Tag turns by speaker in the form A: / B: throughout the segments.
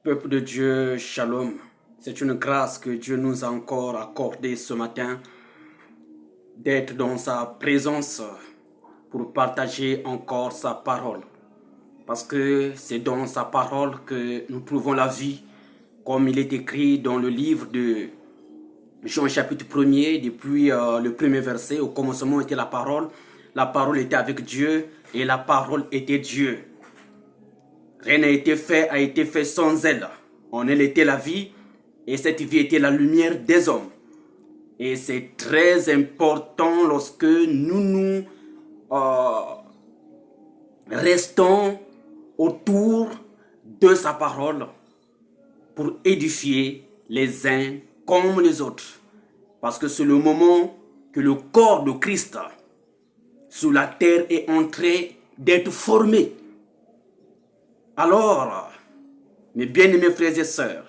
A: Peuple de Dieu, shalom. C'est une grâce que Dieu nous a encore accordée ce matin d'être dans sa présence pour partager encore sa parole. Parce que c'est dans sa parole que nous trouvons la vie, comme il est écrit dans le livre de Jean chapitre 1er, depuis le premier verset. Au commencement était la parole était avec Dieu et la parole était Dieu. Rien n'a été fait sans elle. En elle était la vie, et cette vie était la lumière des hommes. Et c'est très important lorsque nous restons autour de sa parole pour édifier les uns comme les autres. Parce que c'est le moment que le corps de Christ sur la terre est en train d'être formé. Alors, mes bien-aimés frères et sœurs,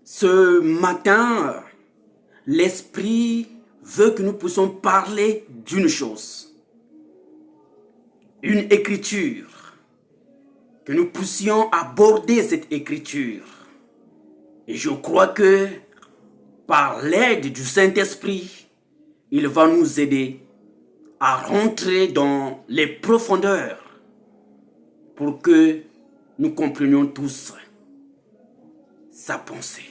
A: ce matin, l'Esprit veut que nous puissions parler d'une chose, une écriture, que nous puissions aborder cette écriture. Et je crois que par l'aide du Saint-Esprit, il va nous aider à rentrer dans les profondeurs pour que nous comprenions tous sa pensée.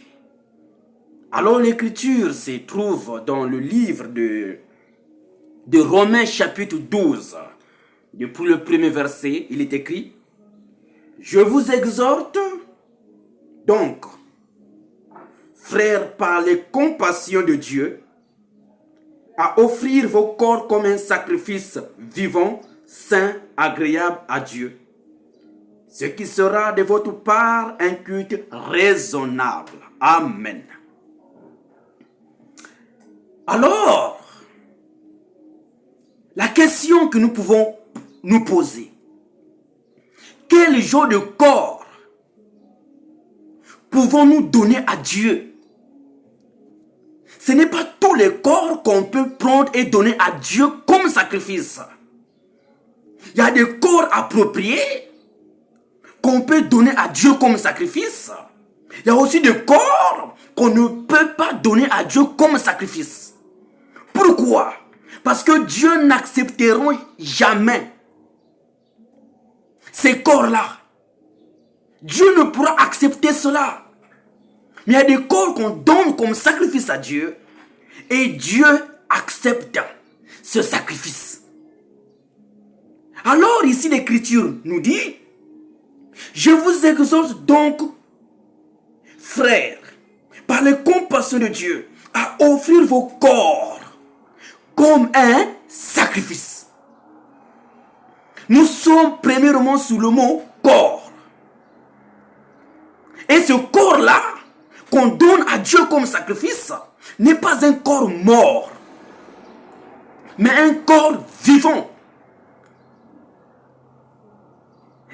A: Alors l'écriture se trouve dans le livre de Romains chapitre 12. Depuis le premier verset, il est écrit: Je vous exhorte donc, frères, par les compassions de Dieu, à offrir vos corps comme un sacrifice vivant, saint, agréable à Dieu, ce qui sera de votre part un culte raisonnable. Amen. Alors, la question que nous pouvons nous poser, quel genre de corps pouvons-nous donner à Dieu? Ce n'est pas tous les corps qu'on peut prendre et donner à Dieu comme sacrifice. Il y a des corps appropriés qu'on peut donner à Dieu comme sacrifice. Il y a aussi des corps qu'on ne peut pas donner à Dieu comme sacrifice. Pourquoi? Parce que Dieu n'acceptera jamais ces corps-là. Dieu ne pourra accepter cela. Mais il y a des corps qu'on donne comme sacrifice à Dieu et Dieu accepte ce sacrifice. Alors ici l'Écriture nous dit: Je vous exhorte donc, frères, par les compassions de Dieu, à offrir vos corps comme un sacrifice. Nous sommes premièrement sous le mot corps. Et ce corps-là, qu'on donne à Dieu comme sacrifice, n'est pas un corps mort, mais un corps vivant.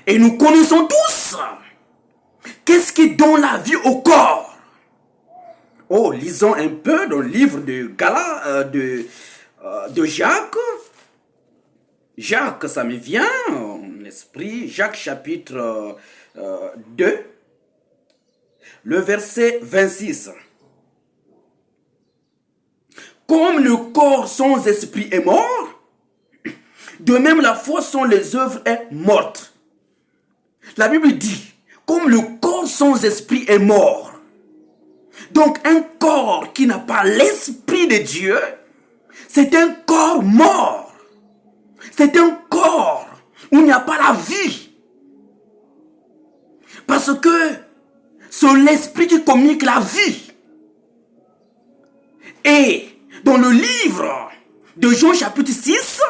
A: Et nous connaissons tous qu'est-ce qui donne la vie au corps. Oh, lisons un peu dans le livre de de Jacques. Jacques, ça me vient en esprit. Jacques chapitre 2, le verset 26. Comme le corps sans esprit est mort, de même la foi sans les œuvres est morte. La Bible dit, comme le corps sans esprit est mort. Donc un corps qui n'a pas l'esprit de Dieu, c'est un corps mort. C'est un corps où il n'y a pas la vie. Parce que c'est l'esprit qui communique la vie. Et dans le livre de Jean chapitre 6,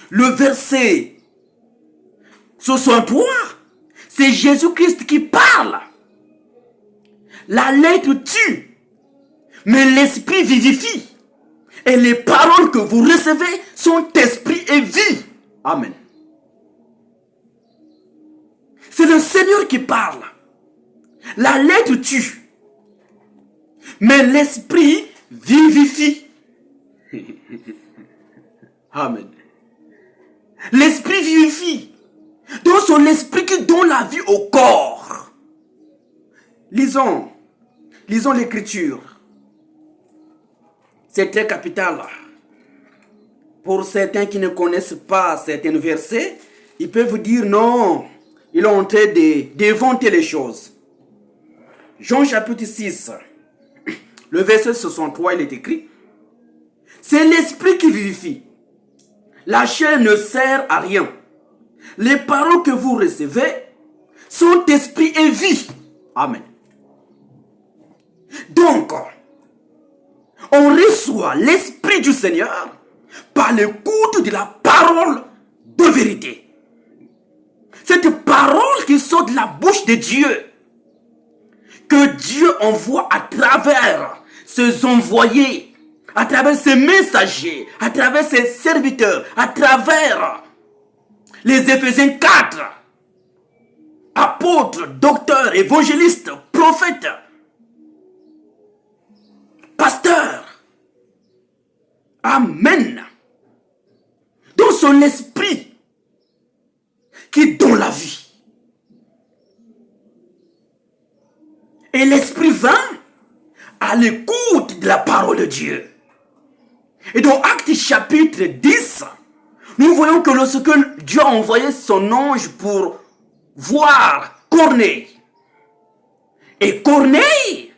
A: le verset 63, c'est Jésus-Christ qui parle. La lettre tue, mais l'esprit vivifie. Et les paroles que vous recevez sont esprit et vie. Amen. C'est le Seigneur qui parle. La lettre tue, mais l'esprit vivifie. Amen. L'esprit vivifie. Donc c'est l'esprit qui au corps. Lisons l'écriture. C'est très capital. Pour certains qui ne connaissent pas certains versets, ils peuvent vous dire non, ils ont en train d'inventer les choses. Jean chapitre 6, le verset 63, il est écrit, c'est l'esprit qui vivifie. La chair ne sert à rien. Les paroles que vous recevez sont esprit et vie. Amen. Donc, on reçoit l'esprit du Seigneur par l'écoute de la parole de vérité. Cette parole qui sort de la bouche de Dieu, que Dieu envoie à travers ses envoyés, à travers ses messagers, à travers ses serviteurs, à travers les Éphésiens 4, apôtres, docteurs, évangélistes, prophètes, pasteurs. Amen. Dans son esprit qui donne la vie. Et l'esprit vint à l'écoute de la parole de Dieu. Et dans Actes chapitre 10, nous voyons que lorsque Dieu a envoyé son ange pour voir Corneille, et Corneille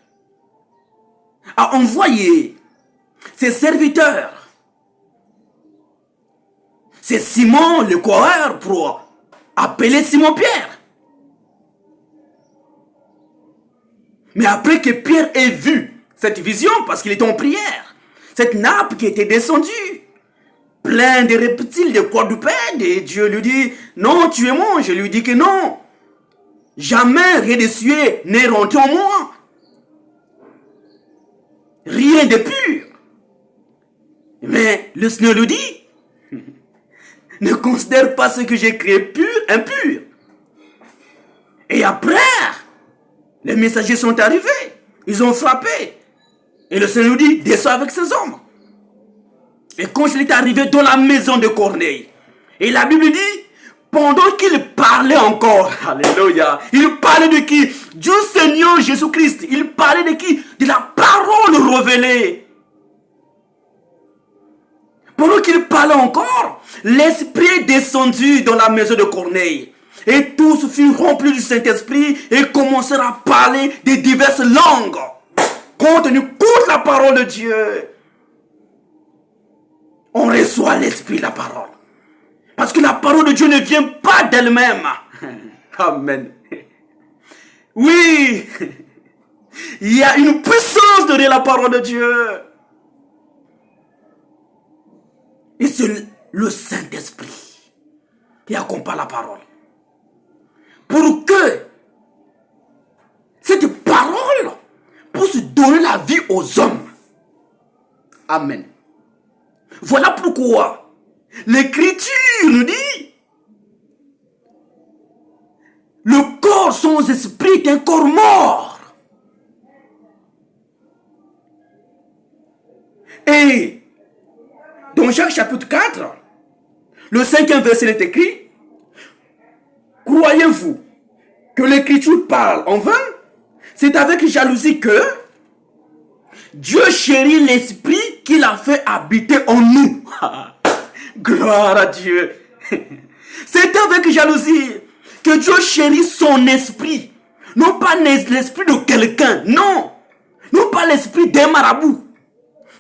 A: a envoyé ses serviteurs, c'est Simon le coureur pour appeler Simon-Pierre. Mais après que Pierre ait vu cette vision, parce qu'il était en prière, cette nappe qui était descendue, plein de reptiles, de quadrupèdes, et Dieu lui dit, non, tu es mon. Je lui dis que non. Jamais rien de sué n'est rentré en moi. Rien de pur. Mais le Seigneur lui dit, ne considère pas ce que j'ai créé pur, impur. Et après, les messagers sont arrivés. Ils ont frappé. Et le Seigneur lui dit, descends avec ces hommes. Et quand il est arrivé dans la maison de Corneille, et la Bible dit, pendant qu'il parlait encore, alléluia, il parlait de qui? Du Seigneur Jésus-Christ. Il parlait de qui? De la parole révélée. Pendant qu'il parlait encore, l'Esprit est descendu dans la maison de Corneille. Et tous furent remplis du Saint-Esprit et commencèrent à parler de diverses langues, contenues contre la parole de Dieu. On reçoit l'Esprit, la parole. Parce que la parole de Dieu ne vient pas d'elle-même. Amen. Oui, il y a une puissance de la parole de Dieu. Et c'est le Saint-Esprit qui accompagne la parole. Pour que cette parole puisse donner la vie aux hommes. Amen. Voilà pourquoi l'Écriture nous dit, le corps sans esprit est un corps mort. Et dans Jacques chapitre 4, le 5e verset est écrit, croyez-vous que l'Écriture parle en vain? C'est avec jalousie que Dieu chérit l'esprit qu'il a fait habiter en nous. Gloire à Dieu. C'est avec jalousie que Dieu chérit son esprit. Non pas l'esprit de quelqu'un, non. Non pas l'esprit d'un marabout.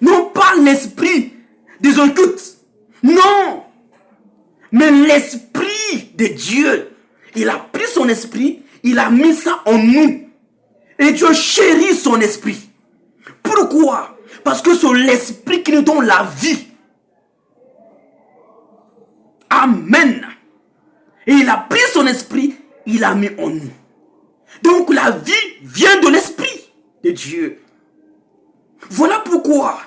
A: Non pas l'esprit des occultes. Non. Mais l'esprit de Dieu. Il a pris son esprit, il a mis ça en nous. Et Dieu chérit son esprit. Pourquoi? Parce que c'est l'esprit qui nous donne la vie. Amen. Et il a pris son esprit, il l'a mis en nous. Donc la vie vient de l'esprit de Dieu. Voilà pourquoi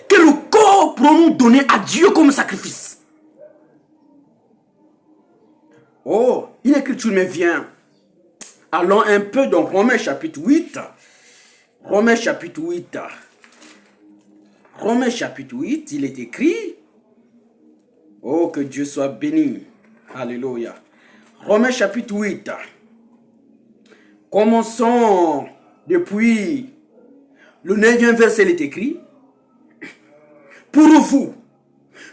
A: que le corps pour nous donner à Dieu comme sacrifice. Oh, une écriture me vient. Allons un peu dans Romains chapitre 8. Romains chapitre 8. Romains chapitre 8, il est écrit. Oh, que Dieu soit béni. Alléluia. Romains chapitre 8. Commençons depuis le 9e verset, il est écrit. Pour vous,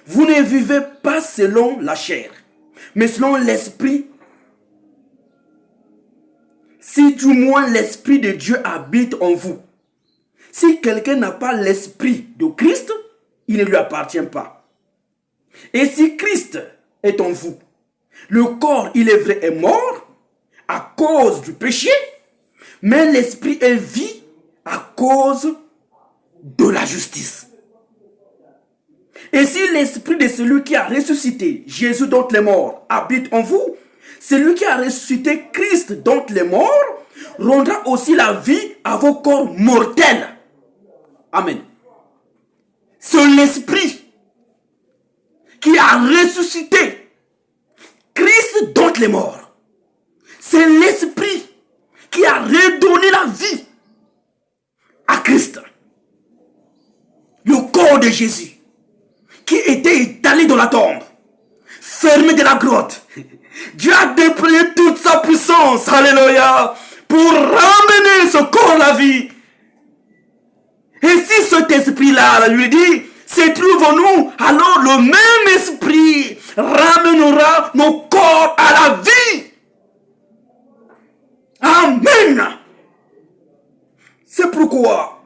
A: vous ne vivez pas selon la chair, mais selon l'esprit. Si du moins l'esprit de Dieu habite en vous. Si quelqu'un n'a pas l'esprit de Christ, il ne lui appartient pas. Et si Christ est en vous, le corps, il est vrai, est mort à cause du péché, mais l'esprit est vie à cause de la justice. Et si l'esprit de celui qui a ressuscité Jésus d'entre les morts habite en vous, celui qui a ressuscité Christ d'entre les morts rendra aussi la vie à vos corps mortels. Amen. C'est l'esprit qui a ressuscité Christ d'entre les morts. C'est l'esprit qui a redonné la vie à Christ. Le corps de Jésus qui était étalé dans la tombe, fermé de la grotte. Dieu a déployé toute sa puissance, alléluia, pour ramener ce corps à la vie. Et si cet esprit-là lui dit, se trouve en nous, alors le même esprit ramènera nos corps à la vie. Amen. C'est pourquoi,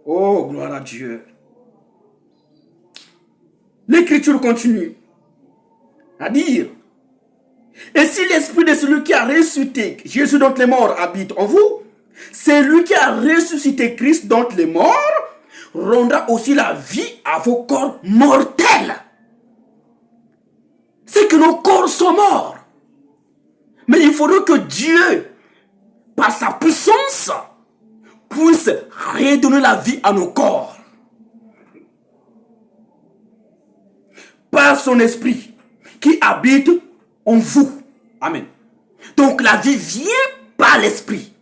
A: oh gloire à Dieu, l'Écriture continue à dire, et si l'esprit de celui qui a ressuscité Jésus d'entre les morts habite en vous, celui qui a ressuscité Christ d'entre les morts rendra aussi la vie à vos corps mortels. C'est que nos corps sont morts. Mais il faudrait que Dieu, par sa puissance, puisse redonner la vie à nos corps. Par son esprit qui habite en vous. Amen. Donc la vie vient par l'esprit.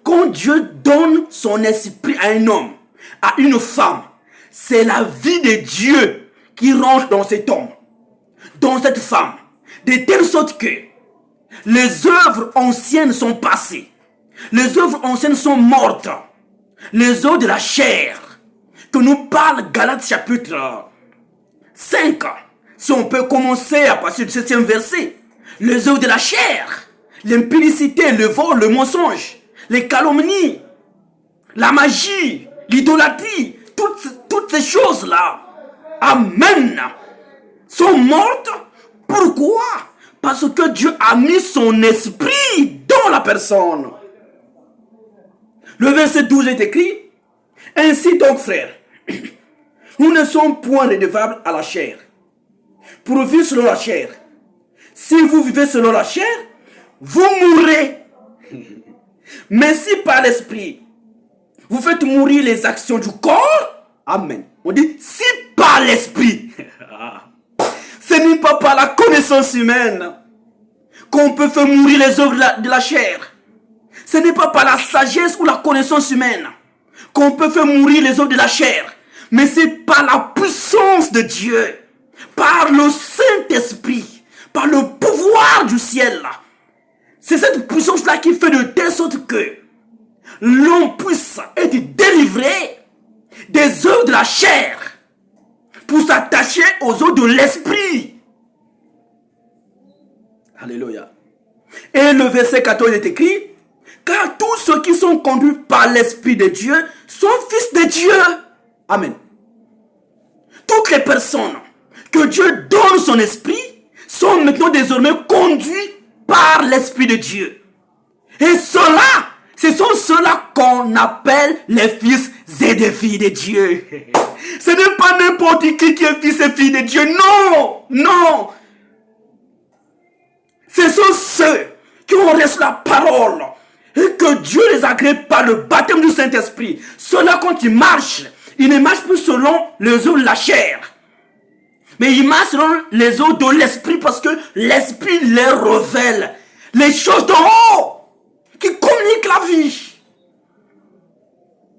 A: Quand Dieu donne son esprit à un homme, à une femme, c'est la vie de Dieu qui rentre dans cet homme, dans cette femme, de telle sorte que les œuvres anciennes sont passées, les œuvres anciennes sont mortes, les œuvres de la chair, que nous parle Galates chapitre 5, si on peut commencer à partir du 7e verset, les œuvres de la chair, l'impudicité, le vol, le mensonge, les calomnies, la magie, l'idolâtrie, toutes ces choses-là, amen, sont mortes. Pourquoi? Parce que Dieu a mis son esprit dans la personne. Le verset 12 est écrit, ainsi donc frères, nous ne sommes point redevables à la chair, pour vivre selon la chair. Si vous vivez selon la chair, vous mourrez. Mais si par l'esprit, vous faites mourir les actions du corps, amen. On dit, si par l'esprit, ce n'est pas par la connaissance humaine qu'on peut faire mourir les œuvres de la chair. Ce n'est pas par la sagesse ou la connaissance humaine qu'on peut faire mourir les œuvres de la chair. Mais c'est par la puissance de Dieu, par le Saint-Esprit, par le pouvoir du ciel. C'est cette puissance-là qui fait de telle sorte que l'homme puisse être délivré des œuvres de la chair pour s'attacher aux œuvres de l'esprit. Alléluia. Et le verset 14 est écrit, car tous ceux qui sont conduits par l'Esprit de Dieu sont fils de Dieu. Amen. Toutes les personnes que Dieu donne son esprit sont maintenant désormais conduits par l'Esprit de Dieu. Et ceux-là, ce sont ceux-là qu'on appelle les fils et des filles de Dieu. Ce n'est pas n'importe qui est fils et fille de Dieu. Non, non. Ce sont ceux qui ont reçu la parole et que Dieu les agrée par le baptême du Saint-Esprit. Ceux-là, quand ils marchent, ils ne marchent plus selon les eaux de la chair. Mais ils marchent selon les eaux de l'Esprit parce que l'Esprit leur révèle les choses d'en haut qui communiquent la vie.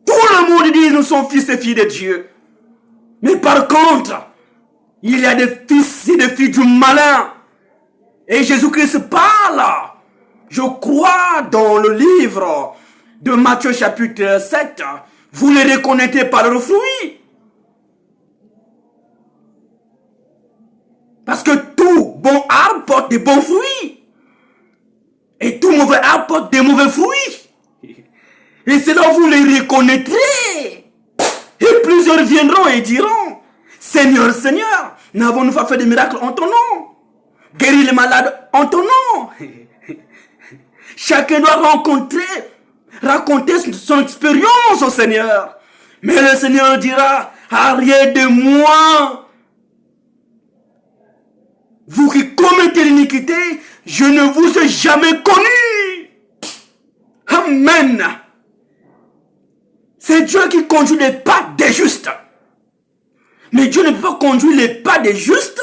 A: Tout le monde dit nous sommes fils et filles de Dieu. Mais par contre, il y a des fils et des filles du malin Et Jésus-Christ parle. Je crois dans le livre de Matthieu chapitre 7. Vous les reconnaîtrez par leurs fruits. Parce que tout bon arbre porte des bons fruits. Et tout mauvais arbre porte des mauvais fruits. Et c'est là où vous les reconnaîtrez. Et plusieurs viendront et diront, Seigneur, Seigneur, n'avons-nous pas fait des miracles en ton nom? Guérir les malades en ton nom? Chacun doit raconter son expérience au Seigneur. Mais le Seigneur dira, arrière de moi, vous qui commettez l'iniquité, je ne vous ai jamais connu. Amen. C'est Dieu qui conduit les pas des justes. Mais Dieu ne peut pas conduire les pas des justes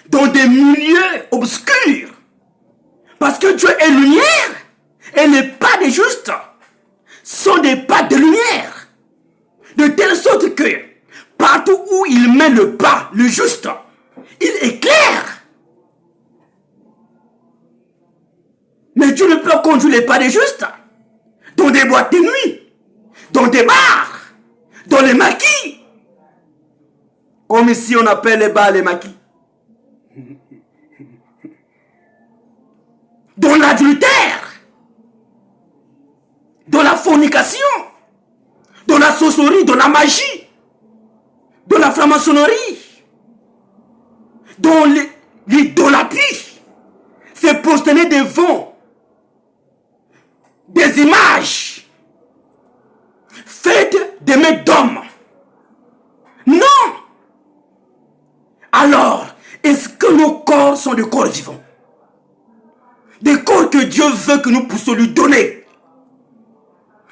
A: dans des milieux obscurs. Parce que Dieu est lumière. Et les pas des justes sont des pas de lumière. De telle sorte que partout où il met le pas, le juste, il éclaire. Mais Dieu ne peut pas conduire les pas des justes dans des boîtes de nuit, dans des bars, dans les maquis. Comme ici on appelle les bars les maquis. Dans l'adultère, dans la fornication, dans la sorcellerie, dans la magie, dans la franc-maçonnerie, dans l'idolâtrie. C'est prosterner devant des images faites des mains d'hommes. Non! Alors, est-ce que nos corps sont des corps vivants? Des corps que Dieu veut que nous puissions lui donner.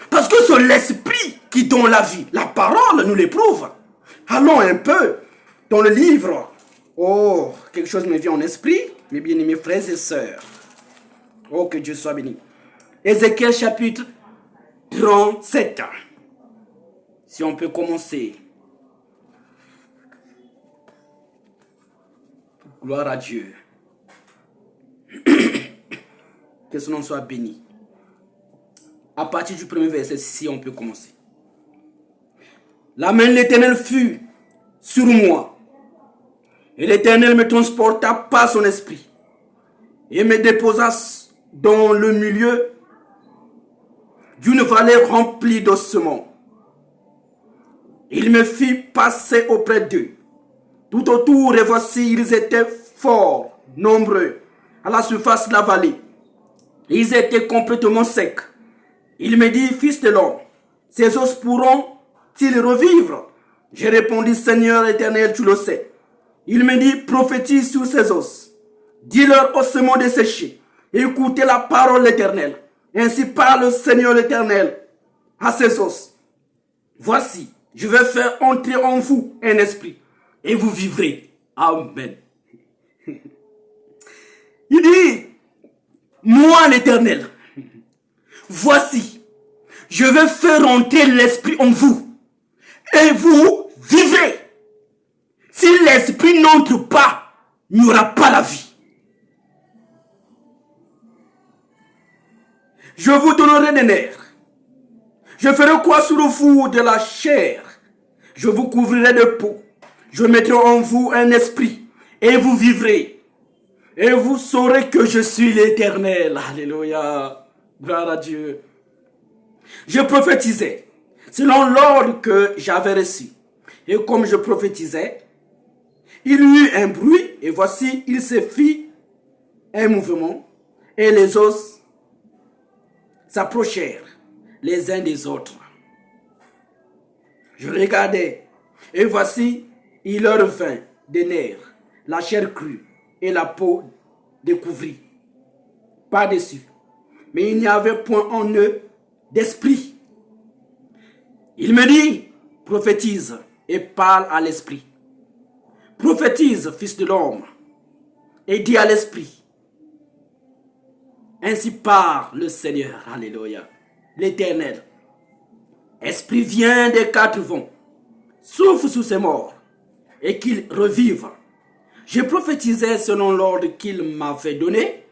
A: Parce que c'est l'esprit qui donne la vie. La parole nous l'éprouve. Allons un peu dans le livre. Oh, quelque chose me vient en esprit, mes bien-aimés frères et sœurs. Oh, que Dieu soit béni. Ézéchiel chapitre 37. Si on peut commencer. Gloire à Dieu. Que son nom soit béni. À partir du premier verset, si on peut commencer. La main de l'Éternel fut sur moi. Et l'Éternel me transporta par son esprit. Et me déposa dans le milieu d'une vallée remplie d'ossements. Il me fit passer auprès d'eux. Tout autour, et voici, ils étaient fort nombreux à la surface de la vallée. Ils étaient complètement secs. Il me dit, fils de l'homme, ces os pourront-ils revivre? J'ai répondu, Seigneur éternel, tu le sais. Il me dit, prophétise sur ces os. Dis-leur ossements desséchés. Écoutez la parole de l'Éternel. Ainsi parle le Seigneur l'Éternel à ces os. Voici, je vais faire entrer en vous un esprit et vous vivrez. Amen. Il dit, moi l'Éternel, voici, je vais faire entrer l'esprit en vous et vous vivrez. Si l'esprit n'entre pas, il n'y aura pas la vie. Je vous donnerai des nerfs. Je ferai quoi sur vous de la chair? Je vous couvrirai de peau. Je mettrai en vous un esprit et vous vivrez. Et vous saurez que je suis l'Éternel. Alléluia. Gloire à Dieu. Je prophétisais selon l'ordre que j'avais reçu. Et comme je prophétisais, il y eut un bruit et voici, il se fit un mouvement et les os s'approchèrent les uns des autres. Je regardais et voici, il leur vint des nerfs, la chair crue et la peau découvrit par-dessus. Mais il n'y avait point en eux d'esprit. Il me dit, prophétise et parle à l'esprit. Prophétise, fils de l'homme, et dis à l'esprit. Ainsi parle le Seigneur, alléluia, l'Éternel. Esprit vient des quatre vents, souffle sur ces morts, et qu'ils revivent. Je prophétisais selon l'ordre qu'il m'avait donné,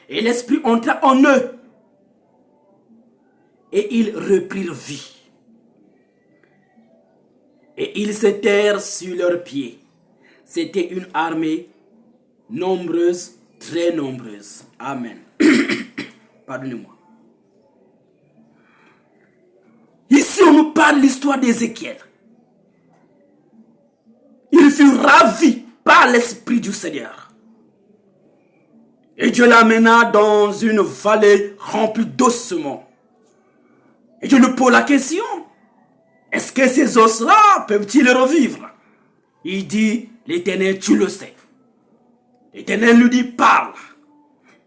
A: et l'Esprit entra en eux, et ils reprirent vie. Et ils se terrent sur leurs pieds. C'était une armée nombreuse, très nombreuse. Amen. Pardonnez-moi. Ici, on nous parle de l'histoire d'Ézéchiel. Il fut ravi par l'Esprit du Seigneur. Et Dieu l'amena dans une vallée remplie d'ossements. Et Dieu lui pose la question. Est-ce que ces os-là peuvent-ils revivre? Il dit, l'Éternel, tu le sais. L'Éternel lui dit, parle.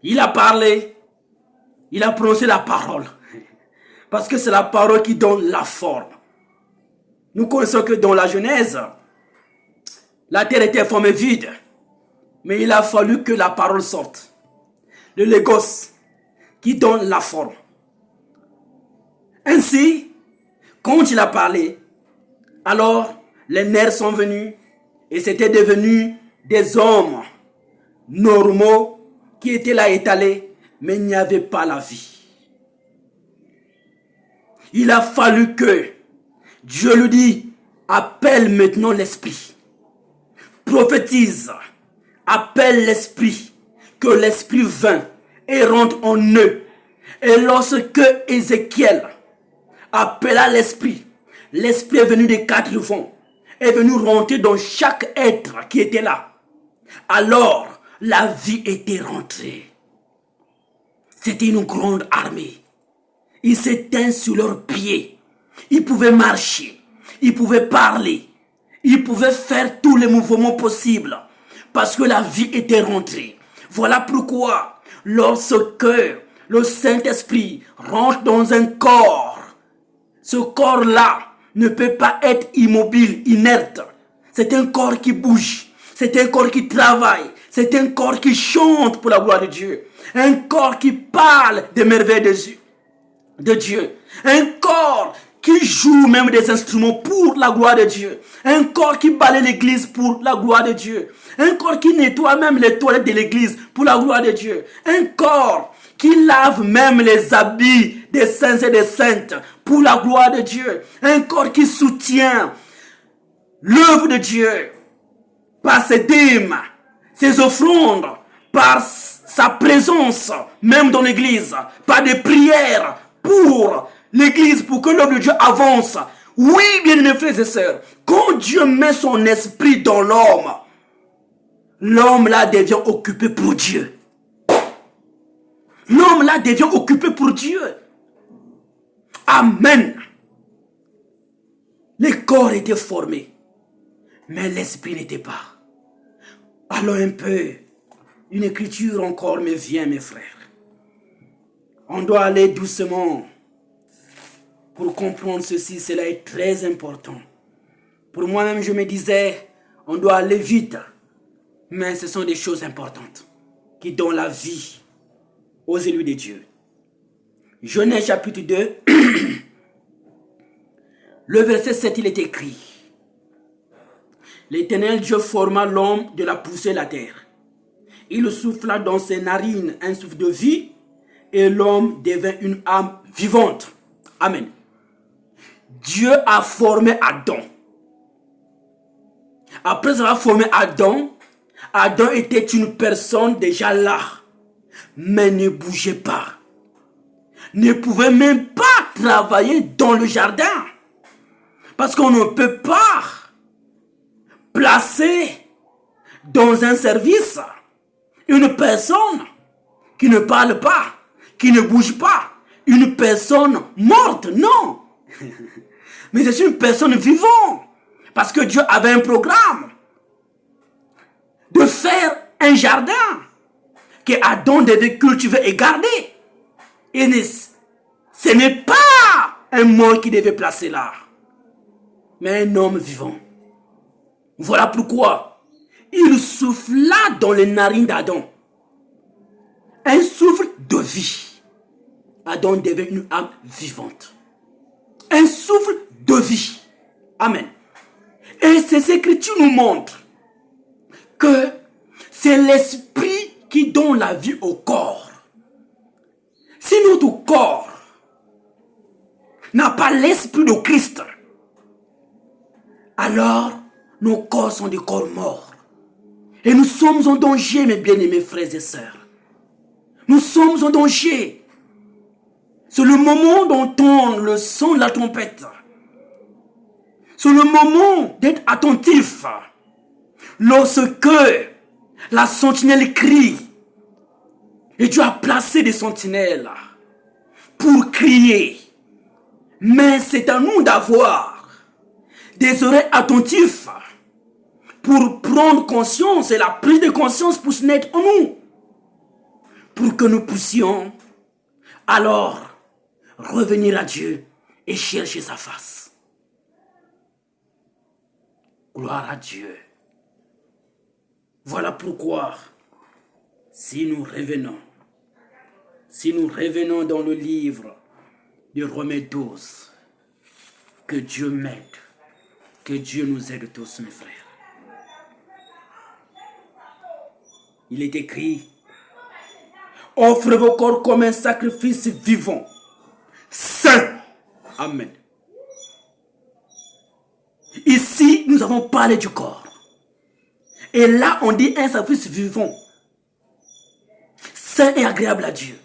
A: Il a parlé. Il a prononcé la parole. Parce que c'est la parole qui donne la forme. Nous connaissons que dans la Genèse, la terre était formée vide. Mais il a fallu que la parole sorte. Le logos qui donne la forme. Ainsi, quand il a parlé, alors les nerfs sont venus et c'était devenu des hommes normaux qui étaient là étalés, mais il n'y avait pas la vie. Il a fallu que Dieu lui dit, appelle maintenant l'esprit, prophétise, appelle l'esprit, que l'esprit vint et rentre en eux. Et lorsque Ézéchiel appela l'esprit, l'esprit est venu des quatre vents, est venu rentrer dans chaque être qui était là. Alors, la vie était rentrée. C'était une grande armée. Ils s'étaient sur leurs pieds. Ils pouvaient marcher. Ils pouvaient parler. Ils pouvaient faire tous les mouvements possibles. Parce que la vie était rentrée. Voilà pourquoi, lorsque le Saint-Esprit rentre dans un corps, ce corps-là ne peut pas être immobile, inerte. C'est un corps qui bouge. C'est un corps qui travaille. C'est un corps qui chante pour la gloire de Dieu. Un corps qui parle des merveilles de Dieu. Un corps qui joue même des instruments pour la gloire de Dieu. Un corps qui balaye l'église pour la gloire de Dieu. Un corps qui nettoie même les toilettes de l'église pour la gloire de Dieu. Un corps qui lave même les habits des saints et des saintes pour la gloire de Dieu. Un corps qui soutient l'œuvre de Dieu par ses dîmes, ses offrandes, par sa présence même dans l'église, par des prières pour l'église, pour que l'œuvre de Dieu avance. Oui, bien-aimés frères et sœurs, quand Dieu met son esprit dans l'homme, l'homme là devient occupé pour Dieu. L'homme là devient occupé pour Dieu. Amen. Les corps étaient formés, mais l'esprit n'était pas. Alors un peu, une écriture encore me vient, mes frères. On doit aller doucement pour comprendre ceci. Cela est très important. Pour moi-même, je me disais, on doit aller vite. Mais ce sont des choses importantes qui donnent la vie aux élus de Dieu. Genèse chapitre 2, le verset 7, il est écrit. L'Éternel Dieu forma l'homme de la poussière de la terre. Il souffla dans ses narines un souffle de vie et l'homme devint une âme vivante. Amen. Dieu a formé Adam. Après avoir formé Adam, Adam était une personne déjà là, mais ne bougeait pas. Ne pouvait même pas travailler dans le jardin. Parce qu'on ne peut pas placer dans un service une personne qui ne parle pas, qui ne bouge pas, une personne morte, non. Mais c'est une personne vivante. Parce que Dieu avait un programme de faire un jardin que Adam devait cultiver et garder. Et ce n'est pas un mort qui devait placer là, mais un homme vivant. Voilà pourquoi il souffla dans les narines d'Adam un souffle de vie. Adam devait une âme vivante. Un souffle de vie. Amen. Et ces écritures nous montrent que C'est l'esprit qui donne la vie au corps. Si notre corps n'a pas l'esprit de Christ, alors nos corps sont des corps morts. Et nous sommes en danger, mes bien-aimés frères et sœurs. Nous sommes en danger. C'est le moment d'entendre le son de la trompette. C'est le moment d'être attentif. Lorsque la sentinelle crie, et Dieu a placé des sentinelles pour crier. Mais c'est à nous d'avoir des oreilles attentives pour prendre conscience, et la prise de conscience pour se naître en nous. Pour que nous puissions alors revenir à Dieu et chercher sa face. Gloire à Dieu. Voilà pourquoi, si nous revenons dans le livre de Romains 12, que Dieu m'aide, que Dieu nous aide tous, mes frères. Il est écrit, offrez vos corps comme un sacrifice vivant, saint. Amen. Ici, nous avons parlé du corps. Et là, on dit un sacrifice vivant, saint et agréable à Dieu.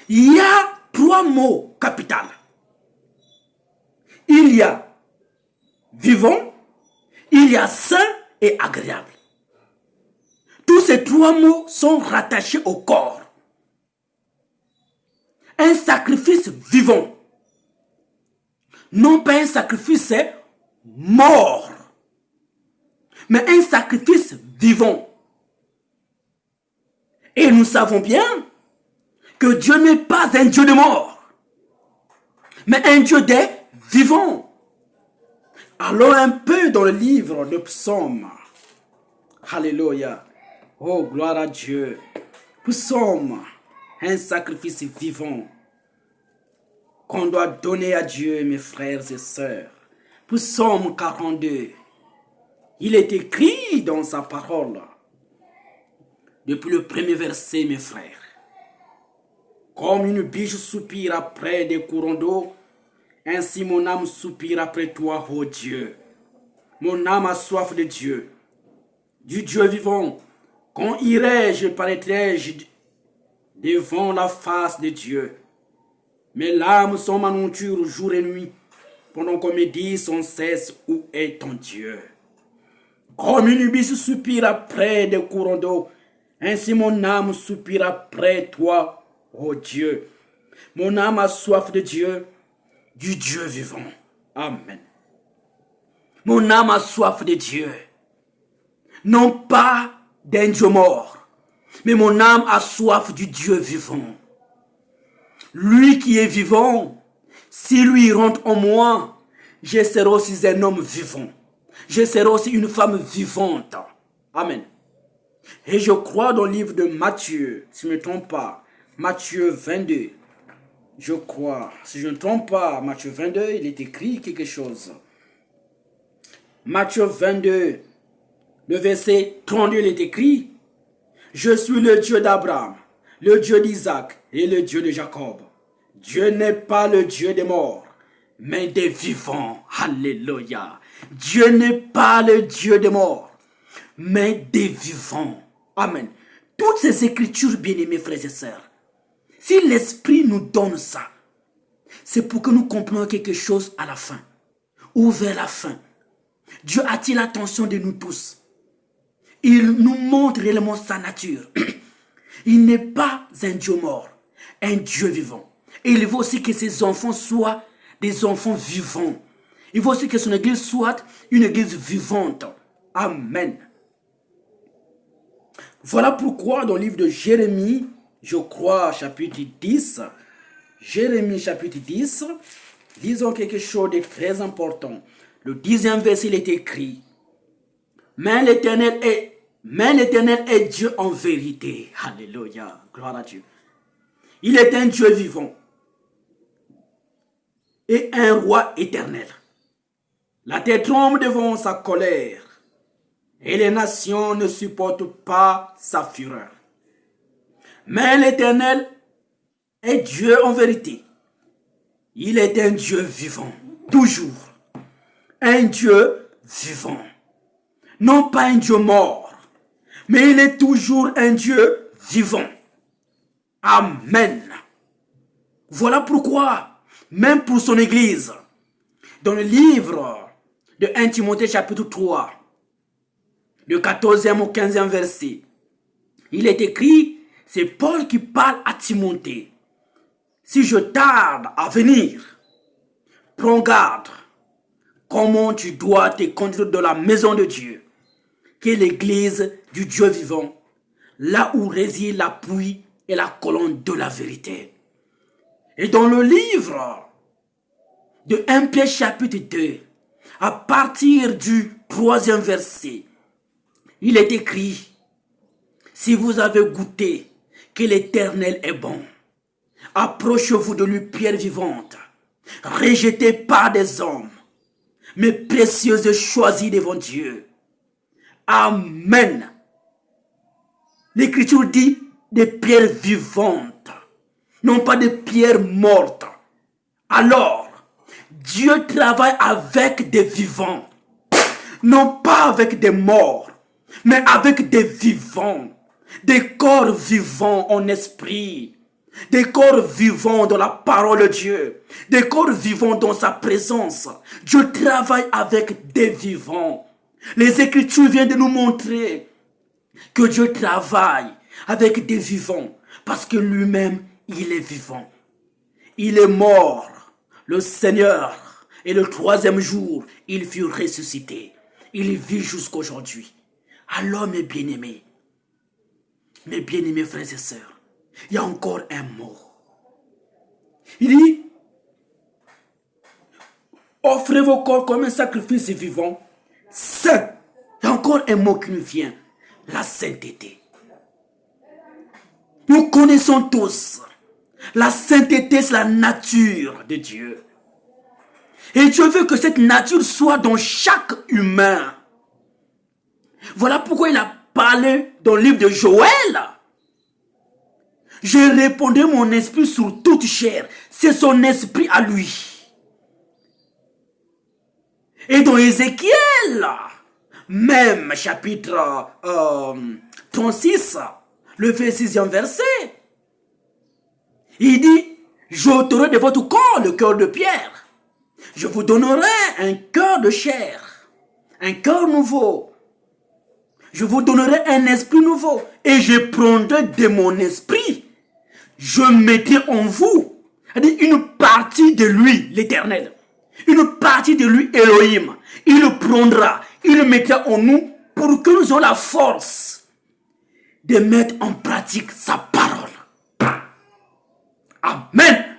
A: Il y a 3 mots capitaux. Il y a vivant, il y a saint et agréable. Tous ces 3 mots sont rattachés au corps. Un sacrifice vivant. Non pas un sacrifice mort, mais un sacrifice vivant. Et nous savons bien que Dieu n'est pas un Dieu de mort, mais un Dieu des vivants. Allons un peu dans le livre de Psaume. Alléluia. Oh, gloire à Dieu. Psaume, un sacrifice vivant qu'on doit donner à Dieu, mes frères et sœurs. Psaume 42. Il est écrit dans sa parole, depuis le premier verset, mes frères. Comme une biche soupire après des courants d'eau, ainsi mon âme soupire après toi, ô Dieu. Mon âme a soif de Dieu, du Dieu vivant. Quand irai-je, paraîtrai-je devant la face de Dieu? Mes larmes sont ma nourriture jour et nuit, pendant qu'on me dit sans cesse, où est ton Dieu? Comme une biche soupire après des courants d'eau, ainsi mon âme soupire après toi, ô Dieu. Mon âme a soif de Dieu, du Dieu vivant. Amen. Mon âme a soif de Dieu, non pas d'un Dieu mort, mais mon âme a soif du Dieu vivant. Lui qui est vivant, si lui rentre en moi, je serai aussi un homme vivant. Je serai aussi une femme vivante. Amen. Et je crois dans le livre de Matthieu, si je ne me trompe pas, Matthieu 22. Je crois, si je ne me trompe pas, Matthieu 22, il est écrit quelque chose. Matthieu 22, le verset 32, il est écrit, je suis le Dieu d'Abraham, le Dieu d'Isaac et le Dieu de Jacob. Dieu n'est pas le Dieu des morts, mais des vivants. Alléluia. Dieu n'est pas le Dieu des morts, mais des vivants. Amen. Toutes ces écritures, bien-aimés frères et sœurs, si l'Esprit nous donne ça, c'est pour que nous comprenions quelque chose à la fin, ou vers la fin. Dieu attire l'attention de nous tous. Il nous montre réellement sa nature. Il n'est pas un Dieu mort, un Dieu vivant. Et il veut aussi que ses enfants soient des enfants vivants. Il veut aussi que son église soit une église vivante. Amen. Voilà pourquoi dans le livre de Jérémie, je crois, chapitre 10, Jérémie chapitre 10, lisons quelque chose de très important. Le 10e verset, il est écrit, mais l'Éternel est Dieu en vérité. Alléluia, gloire à Dieu. Il est un Dieu vivant et un roi éternel. La terre tremble devant sa colère et les nations ne supportent pas sa fureur. Mais l'Éternel est Dieu en vérité. Il est un Dieu vivant, toujours. Un Dieu vivant. Non pas un Dieu mort, mais il est toujours un Dieu vivant. Amen. Voilà pourquoi, même pour son Église, dans le livre de 1 Timothée chapitre 3, le 14e au 15e verset, il est écrit, c'est Paul qui parle à Timothée. Si je tarde à venir, prends garde comment tu dois te conduire dans la maison de Dieu, qui est l'église du Dieu vivant, là où réside l'appui et la colonne de la vérité. Et dans le livre de 1 Pierre chapitre 2, à partir du 3e verset, il est écrit, si vous avez goûté que l'Éternel est bon, approchez-vous de lui, pierre vivante, rejetée par des hommes, mais précieuse et choisie devant Dieu. Amen. L'Écriture dit des pierres vivantes, non pas des pierres mortes. Alors, Dieu travaille avec des vivants, non pas avec des morts, mais avec des vivants, des corps vivants en esprit, des corps vivants dans la parole de Dieu, des corps vivants dans sa présence. Dieu travaille avec des vivants. Les Écritures viennent de nous montrer que Dieu travaille avec des vivants parce que lui-même, il est vivant. Il est mort, le Seigneur, et le 3e jour, il fut ressuscité. Il vit jusqu'aujourd'hui. Alors, mes bien-aimés frères et sœurs, il y a encore un mot. Il dit, offrez vos corps comme un sacrifice vivant, saint. Il y a encore un mot qui nous vient, la sainteté. Nous connaissons tous, la sainteté, c'est la nature de Dieu. Et Dieu veut que cette nature soit dans chaque humain. Voilà pourquoi il a parlé dans le livre de Joël. Je répandrai mon esprit sur toute chair. C'est son esprit à lui. Et dans Ézéchiel, même chapitre 36, le 26e verset, il dit, j'ôterai de votre corps le cœur de pierre. Je vous donnerai un cœur de chair, un cœur nouveau. Je vous donnerai un esprit nouveau et je prendrai de mon esprit. Je mettrai en vous une partie de lui, l'Éternel. Une partie de lui, Elohim. Il le prendra, il le mettra en nous pour que nous ayons la force de mettre en pratique sa parole. Amen.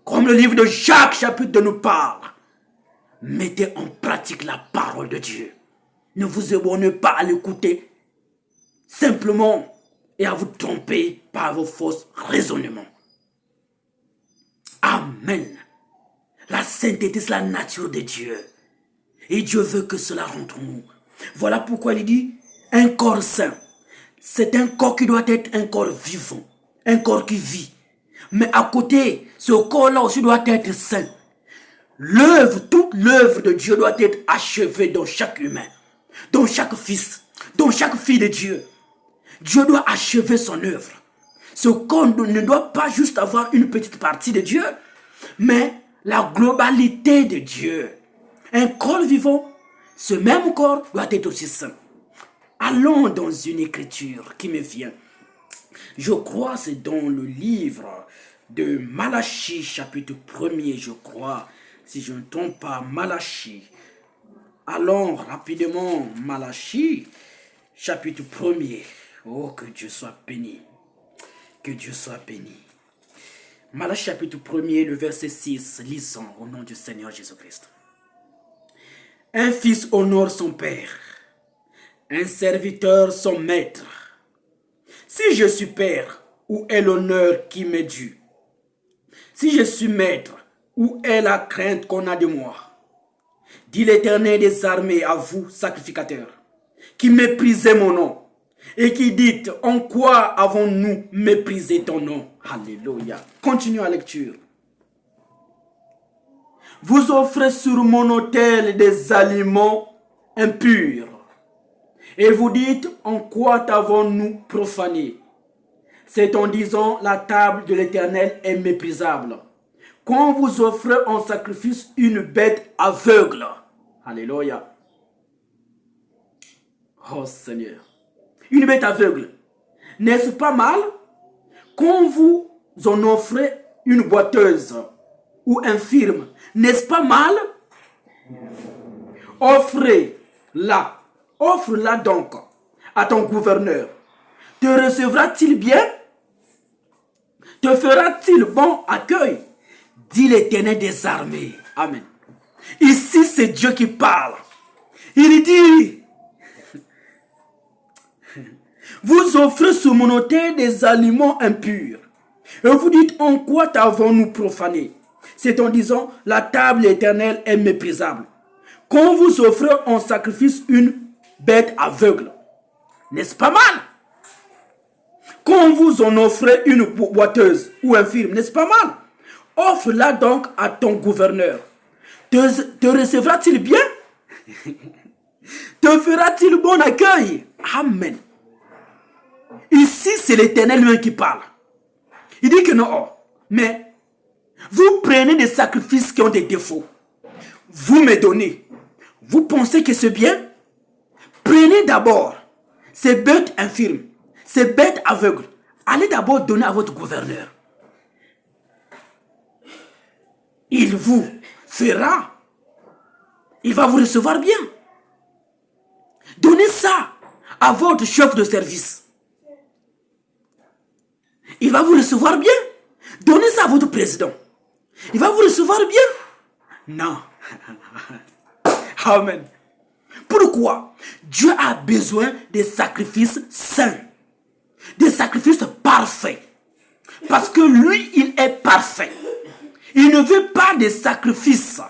A: Comme le livre de Jacques chapitre 2 nous parle. Mettez en pratique la parole de Dieu. Ne vous abonnez pas à l'écouter simplement et à vous tromper par vos fausses raisonnements. Amen. La sainteté, c'est la nature de Dieu. Et Dieu veut que cela rentre en nous. Voilà pourquoi il dit, un corps saint, c'est un corps qui doit être un corps vivant, un corps qui vit. Mais à côté, ce corps-là aussi doit être saint. Toute l'œuvre de Dieu doit être achevée dans chaque humain, dans chaque fils, dans chaque fille de Dieu. Dieu doit achever son œuvre. Ce corps ne doit pas juste avoir une petite partie de Dieu, mais la globalité de Dieu. Un corps vivant, ce même corps doit être aussi saint. Allons dans une écriture qui me vient. Je crois que c'est dans le livre de Malachie, chapitre 1er, je crois, si je ne trompe pas, Malachie. Allons rapidement, Malachie, chapitre 1er. Oh, que Dieu soit béni. Que Dieu soit béni. Malachie, chapitre 1er, le verset 6, lisons au nom du Seigneur Jésus-Christ. Un fils honore son père, un serviteur son maître. Si je suis père, où est l'honneur qui m'est dû? Si je suis maître, où est la crainte qu'on a de moi? Dit l'Éternel des armées à vous, sacrificateurs. qui méprisez mon nom et qui dites, en quoi avons-nous méprisé ton nom? Alléluia. Continuons la lecture. Vous offrez sur mon autel des aliments impurs. Et vous dites, en quoi t'avons-nous profané? C'est en disant, la table de l'Éternel est méprisable. Quand vous offrez en sacrifice une bête aveugle. Alléluia. Oh Seigneur. Une bête aveugle. N'est-ce pas mal? Quand vous en offrez une boiteuse ou infirme, n'est-ce pas mal? Offrez-la. Offre-la donc à ton gouverneur. Te recevra-t-il bien? Te fera-t-il bon accueil? Dit l'Éternel des armées. Amen. Ici, c'est Dieu qui parle. Il dit, vous offrez sur mon autel des aliments impurs. Et vous dites, en quoi t'avons-nous profané? C'est en disant, la table éternelle est méprisable. Quand vous offrez en sacrifice une bête aveugle, n'est-ce pas mal? Quand vous en offrez une boiteuse ou infirme, n'est-ce pas mal? Offre-la donc à ton gouverneur. Te recevra-t-il bien? Te fera-t-il bon accueil? Amen. Ici, c'est l'Éternel lui qui parle. Il dit que non, mais vous prenez des sacrifices qui ont des défauts. Vous me donnez. Vous pensez que c'est bien? Prenez d'abord ces bêtes infirmes, ces bêtes aveugles. Allez d'abord donner à votre gouverneur. Il vous fera. Il va vous recevoir bien. Donnez ça à votre chef de service. Il va vous recevoir bien. Donnez ça à votre président. Il va vous recevoir bien. Non. Amen. Pourquoi? Dieu a besoin des sacrifices saints. Des sacrifices parfaits. Parce que lui, il est parfait. Il ne veut pas des sacrifices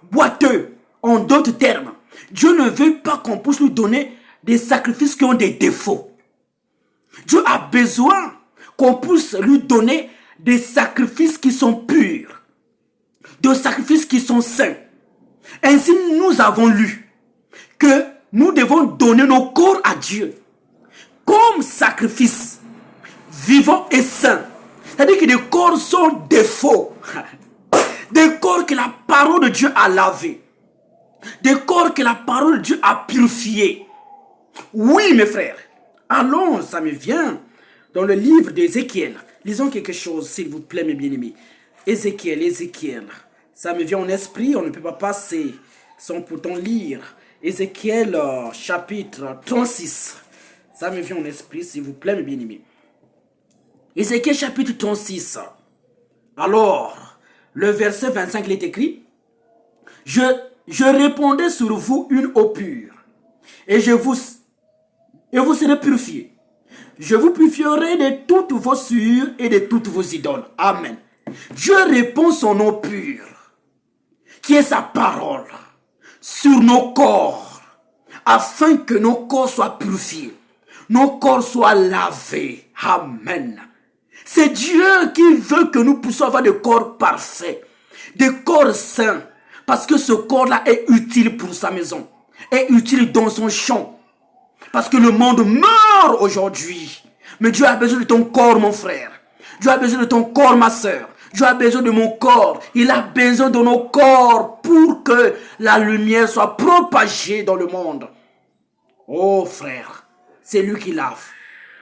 A: boiteux. En d'autres termes, Dieu ne veut pas qu'on puisse lui donner des sacrifices qui ont des défauts. Dieu a besoin qu'on puisse lui donner des sacrifices qui sont purs. Des sacrifices qui sont saints. Ainsi, nous avons lu que nous devons donner nos corps à Dieu comme sacrifice vivant et saint. C'est-à-dire que des corps sont des faux. Des corps que la parole de Dieu a lavé. Des corps que la parole de Dieu a purifié. Oui, mes frères. Allons, ça me vient dans le livre d'Ézéchiel. Lisons quelque chose, s'il vous plaît, mes bien-aimés. Ézéchiel. Ça me vient en esprit, on ne peut pas passer sans pourtant lire. Ézéchiel, chapitre 36. Ça me vient en esprit, s'il vous plaît, mes bien-aimés. Ézéchiel, chapitre 36. Alors, le verset 25, il est écrit, je répandrai sur vous une eau pure, et vous serez purifiés. Je vous purifierai de toutes vos souillures et de toutes vos idoles. Amen. Dieu répand son eau pure, qui est sa parole, sur nos corps, afin que nos corps soient purifiés, nos corps soient lavés. Amen. C'est Dieu qui veut que nous puissions avoir des corps parfaits, des corps sains, parce que ce corps-là est utile pour sa maison, est utile dans son champ. Parce que le monde meurt aujourd'hui. Mais Dieu a besoin de ton corps, mon frère. Dieu a besoin de ton corps, ma soeur. Dieu a besoin de mon corps. Il a besoin de nos corps pour que la lumière soit propagée dans le monde. Oh frère, c'est lui qui lave.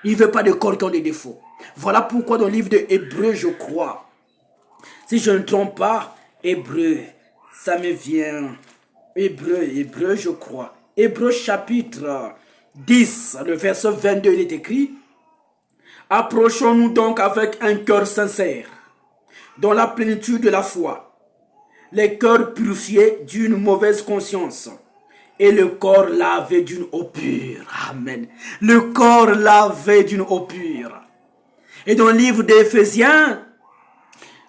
A: Il ne veut pas de corps qui ont des défauts. Voilà pourquoi dans le livre de Hébreux, je crois, si je ne trompe pas, Hébreux, ça me vient. Hébreux, je crois. Hébreux chapitre 10, le verset 22, il est écrit, approchons-nous donc avec un cœur sincère, dans la plénitude de la foi, les cœurs purifiés d'une mauvaise conscience, et le corps lavé d'une eau pure. Amen. Le corps lavé d'une eau pure. Et dans le livre d'Éphésiens,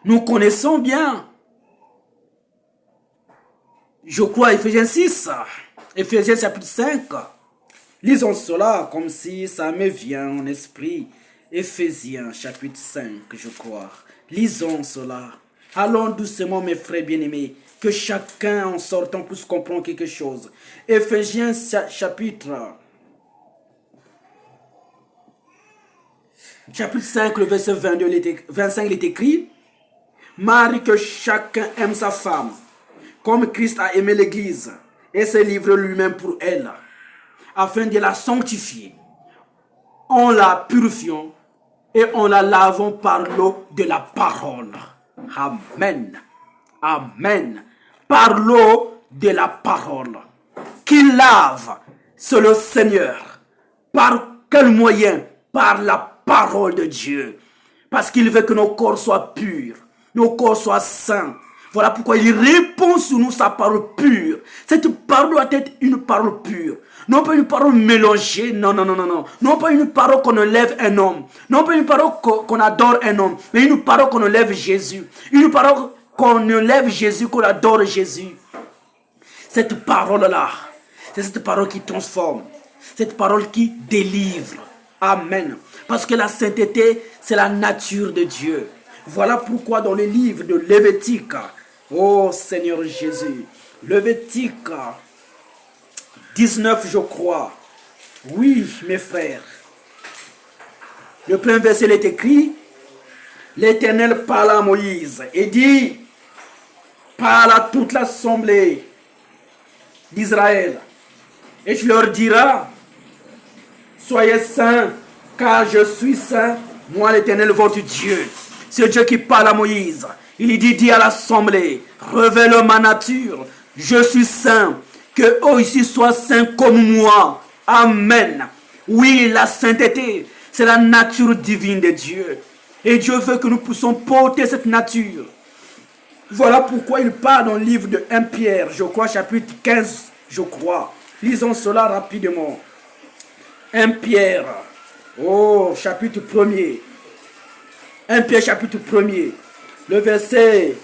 A: nous connaissons bien, je crois, Éphésiens 6, Éphésiens chapitre 5, Lisons cela comme si ça me vient en esprit. Éphésiens chapitre 5, je crois. Lisons cela. Allons doucement, mes frères bien-aimés, que chacun en sortant puisse comprendre quelque chose. Éphésiens chapitre 5, le verset 22, 25, il est écrit: Marie, que chacun aime sa femme, comme Christ a aimé l'Église, et s'est livré lui-même pour elle, afin de la sanctifier, en la purifiant et en la lavant par l'eau de la parole. Amen. Amen. Par l'eau de la parole. Qui lave, c'est le Seigneur. Par quel moyen? Par la parole de Dieu. Parce qu'il veut que nos corps soient purs, nos corps soient saints. Voilà pourquoi il répand sur nous sa parole pure. Cette parole doit être une parole pure. Non pas une parole mélangée, non. Non pas une parole qu'on enlève un homme. Non pas une parole qu'on adore un homme. Mais une parole qu'on enlève Jésus. Une parole qu'on enlève Jésus, qu'on adore Jésus. Cette parole-là, c'est cette parole qui transforme. Cette parole qui délivre. Amen. Parce que la sainteté, c'est la nature de Dieu. Voilà pourquoi dans le livre de Lévitique, oh Seigneur Jésus, Lévitique 19, je crois. Oui, mes frères. Le premier verset est écrit: L'Éternel parla à Moïse et dit: Parle à toute l'assemblée d'Israël, et tu leur diras: Soyez saints, car je suis saint, moi l'Éternel votre Dieu. C'est Dieu qui parle à Moïse. Il dit à l'assemblée: Révèle ma nature, je suis saint, que eux ici soient saints comme moi. Amen. Oui, la sainteté, c'est la nature divine de Dieu. Et Dieu veut que nous puissions porter cette nature. Voilà pourquoi il parle dans le livre de 1 Pierre, je crois, chapitre 15, je crois. Lisons cela rapidement. 1 Pierre, oh, chapitre 1er. 1 Pierre, chapitre 1er, le verset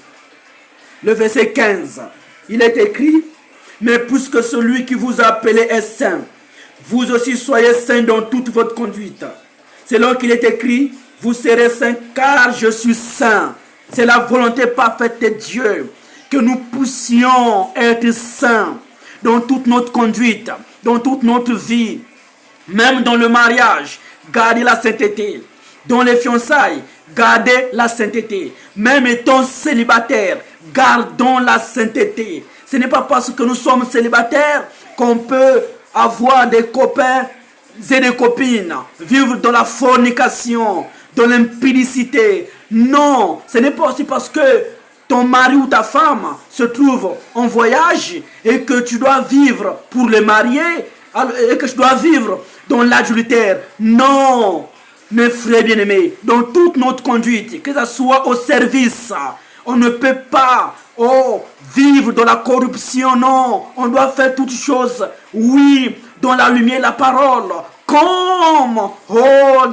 A: 15. Il est écrit: Mais puisque celui qui vous a appelé est saint, vous aussi soyez saints dans toute votre conduite. C'est là qu'il est écrit: Vous serez saints car je suis saint. C'est la volonté parfaite de Dieu que nous puissions être saints dans toute notre conduite, dans toute notre vie, même dans le mariage. Gardez la sainteté. Dans les fiançailles, gardez la sainteté. Même étant célibataire, gardons la sainteté. Ce n'est pas parce que nous sommes célibataires qu'on peut avoir des copains et des copines, vivre dans la fornication, dans l'impudicité. Non, ce n'est pas aussi parce que ton mari ou ta femme se trouve en voyage et que tu dois vivre pour les marier et que tu dois vivre dans l'adultère. Non, mes frères bien-aimés, dans toute notre conduite, que ce soit au service, on ne peut pas vivre dans la corruption. Non, on doit faire toutes choses, oui, dans la lumière de la parole. Comme,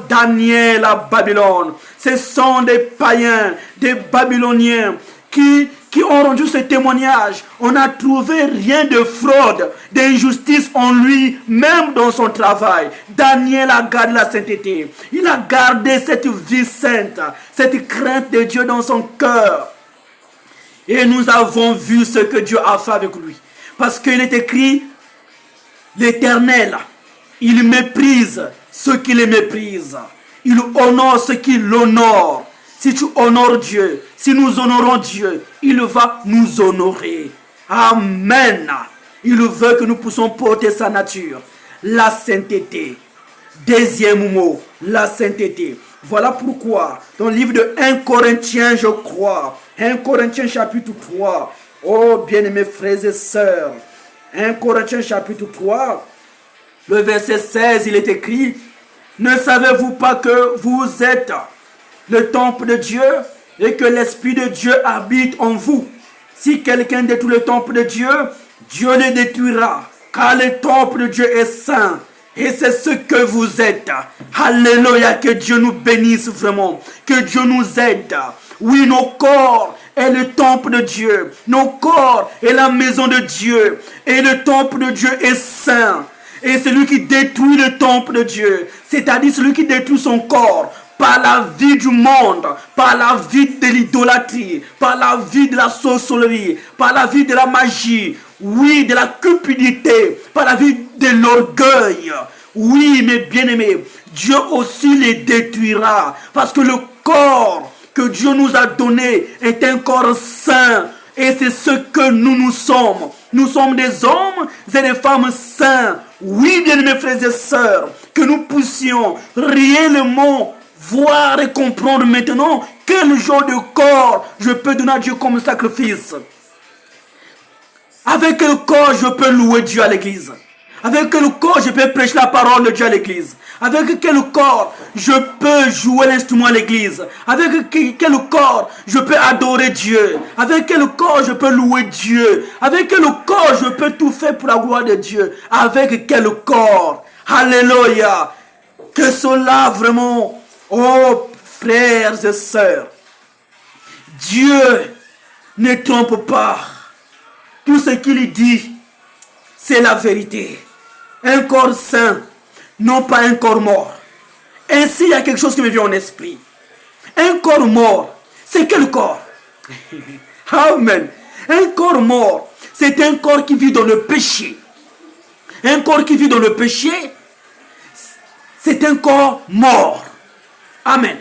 A: Daniel à Babylone. Ce sont des païens, des Babyloniens qui ont rendu ce témoignage. On n'a trouvé rien de fraude, d'injustice en lui, même dans son travail. Daniel a gardé la sainteté. Il a gardé cette vie sainte, cette crainte de Dieu dans son cœur. Et nous avons vu ce que Dieu a fait avec lui. Parce qu'il est écrit: l'Éternel, il méprise ceux qui le méprisent. Il honore ceux qui l'honorent. Si tu honores Dieu, si nous honorons Dieu, il va nous honorer. Amen. Il veut que nous puissions porter sa nature. La sainteté. Deuxième mot, la sainteté. Voilà pourquoi, dans le livre de 1 Corinthiens, je crois, 1 Corinthiens chapitre 3, oh bien-aimés frères et sœurs, 1 Corinthiens chapitre 3, le verset 16, il est écrit: Ne savez-vous pas que vous êtes le temple de Dieu et que l'Esprit de Dieu habite en vous? Si quelqu'un détruit le temple de Dieu, Dieu le détruira, car le temple de Dieu est saint. Et c'est ce que vous êtes. Alléluia, que Dieu nous bénisse vraiment, que Dieu nous aide. Oui, nos corps est le temple de Dieu. Nos corps est la maison de Dieu. Et le temple de Dieu est saint. Et celui qui détruit le temple de Dieu, c'est-à-dire celui qui détruit son corps, par la vie du monde, par la vie de l'idolâtrie, par la vie de la sorcellerie, par la vie de la magie, oui, de la cupidité, par la vie de l'orgueil. Oui, mes bien-aimés, Dieu aussi les détruira, parce que le corps que Dieu nous a donné est un corps saint, et c'est ce que nous sommes. Nous sommes des hommes et des femmes saints. Oui, bien-aimés frères et sœurs, que nous puissions réellement voir et comprendre maintenant quel genre de corps je peux donner à Dieu comme sacrifice. Avec quel corps je peux louer Dieu à l'église. Avec quel corps je peux prêcher la parole de Dieu à l'église. Avec quel corps je peux jouer l'instrument à l'église. Avec quel corps je peux adorer Dieu. Avec quel corps je peux louer Dieu. Avec quel corps je peux tout faire pour la gloire de Dieu. Avec quel corps. Alléluia. Que cela vraiment, oh frères et sœurs, Dieu ne trompe pas. Tout ce qu'il dit, c'est la vérité. Un corps saint, non pas un corps mort. Ainsi, il y a quelque chose qui me vient en esprit. Un corps mort, c'est quel corps? Amen. Un corps mort, c'est un corps qui vit dans le péché. Un corps qui vit dans le péché, c'est un corps mort. Amen.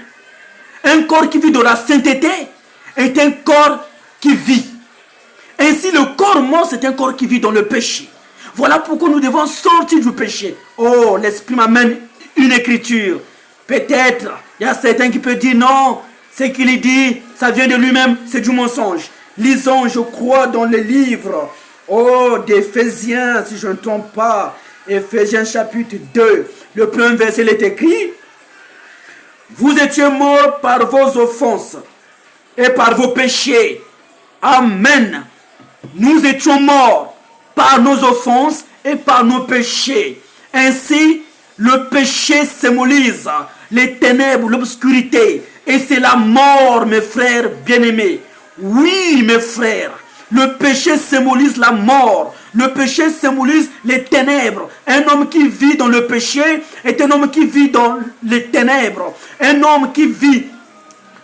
A: Un corps qui vit dans la sainteté est un corps qui vit. Ainsi, le corps mort, c'est un corps qui vit dans le péché. Voilà pourquoi nous devons sortir du péché. Oh, l'Esprit m'amène une écriture. Peut-être, il y a certains qui peuvent dire non, ce qu'il dit, ça vient de lui-même, c'est du mensonge. Lisons, je crois, dans le livre d'Éphésiens, si je ne me trompe pas, Éphésiens chapitre 2, le premier verset il est écrit, vous étiez morts par vos offenses et par vos péchés. Amen. Nous étions morts par nos offenses et par nos péchés. Ainsi, le péché symbolise les ténèbres, l'obscurité. Et c'est la mort, mes frères bien-aimés. Oui, mes frères, le péché symbolise la mort. Le péché symbolise les ténèbres. Un homme qui vit dans le péché est un homme qui vit dans les ténèbres. Un homme qui vit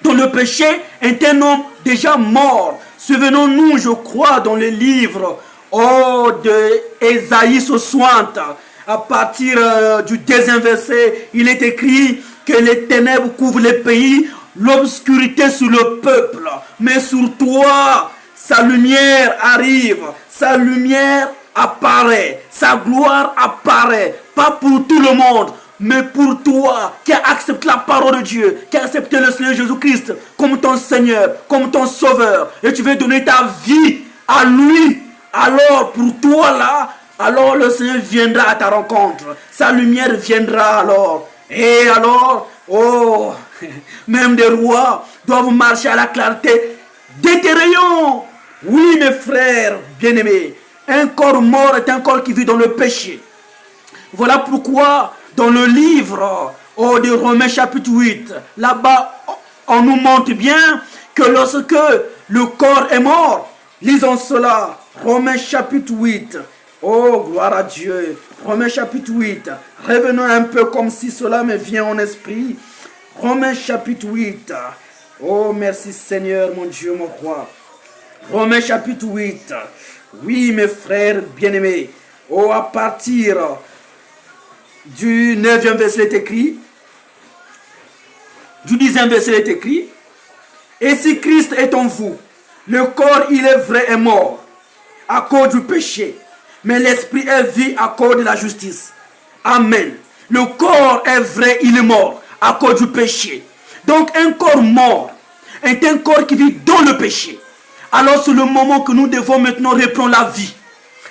A: dans le péché est un homme déjà mort. Souvenons-nous, je crois, dans le livre de Ésaïe 60, à partir du deuxième verset, il est écrit que les ténèbres couvrent les pays, l'obscurité sur le peuple. Mais sur toi, sa lumière arrive, sa lumière apparaît, sa gloire apparaît, pas pour tout le monde, mais pour toi qui as accepté la parole de Dieu, qui as accepté le Seigneur Jésus-Christ comme ton Seigneur, comme ton Sauveur, et tu veux donner ta vie à lui, alors pour toi là, alors le Seigneur viendra à ta rencontre, sa lumière viendra alors, et alors, oh, même des rois doivent marcher à la clarté de tes rayons. Oui mes frères bien-aimés, un corps mort est un corps qui vit dans le péché. Voilà pourquoi dans le livre de Romains chapitre 8, là-bas, on nous montre bien que lorsque le corps est mort, lisons cela, Romains chapitre 8, oh gloire à Dieu, Romains chapitre 8, revenons un peu comme si cela me vient en esprit, Romains chapitre 8, oh merci Seigneur mon Dieu, mon roi, Romains chapitre 8, oui mes frères bien-aimés, oh à partir du 9e verset est écrit, du 10e verset est écrit, et si Christ est en vous, le corps il est vrai est mort à cause du péché, mais l'esprit est vie à cause de la justice. Amen. Le corps est vrai, il est mort à cause du péché. Donc un corps mort est un corps qui vit dans le péché. Alors c'est le moment que nous devons maintenant reprendre la vie.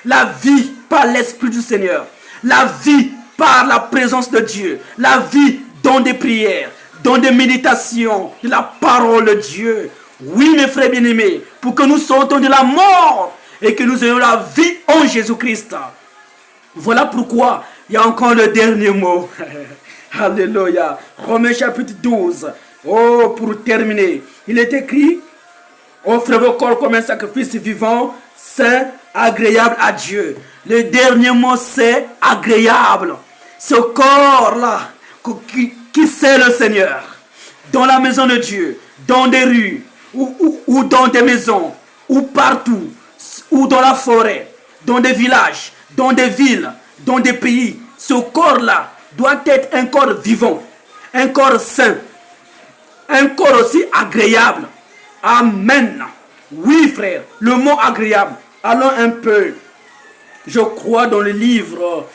A: La vie par l'Esprit du Seigneur. La vie par la présence de Dieu, la vie dans des prières, dans des méditations, de la parole de Dieu. Oui, mes frères bien-aimés, pour que nous sortons de la mort et que nous ayons la vie en Jésus-Christ. Voilà pourquoi il y a encore le dernier mot. Alléluia. Romains chapitre 12. Oh, pour terminer, il est écrit, offrez vos corps comme un sacrifice vivant, saint, agréable à Dieu. Le dernier mot, c'est agréable. Ce corps-là qui sert le Seigneur, dans la maison de Dieu, dans des rues, ou dans des maisons, ou partout, ou dans la forêt, dans des villages, dans des villes, dans des pays, ce corps-là doit être un corps vivant, un corps sain, un corps aussi agréable. Amen. Oui, frère, le mot agréable. Allons un peu. Je crois dans le livre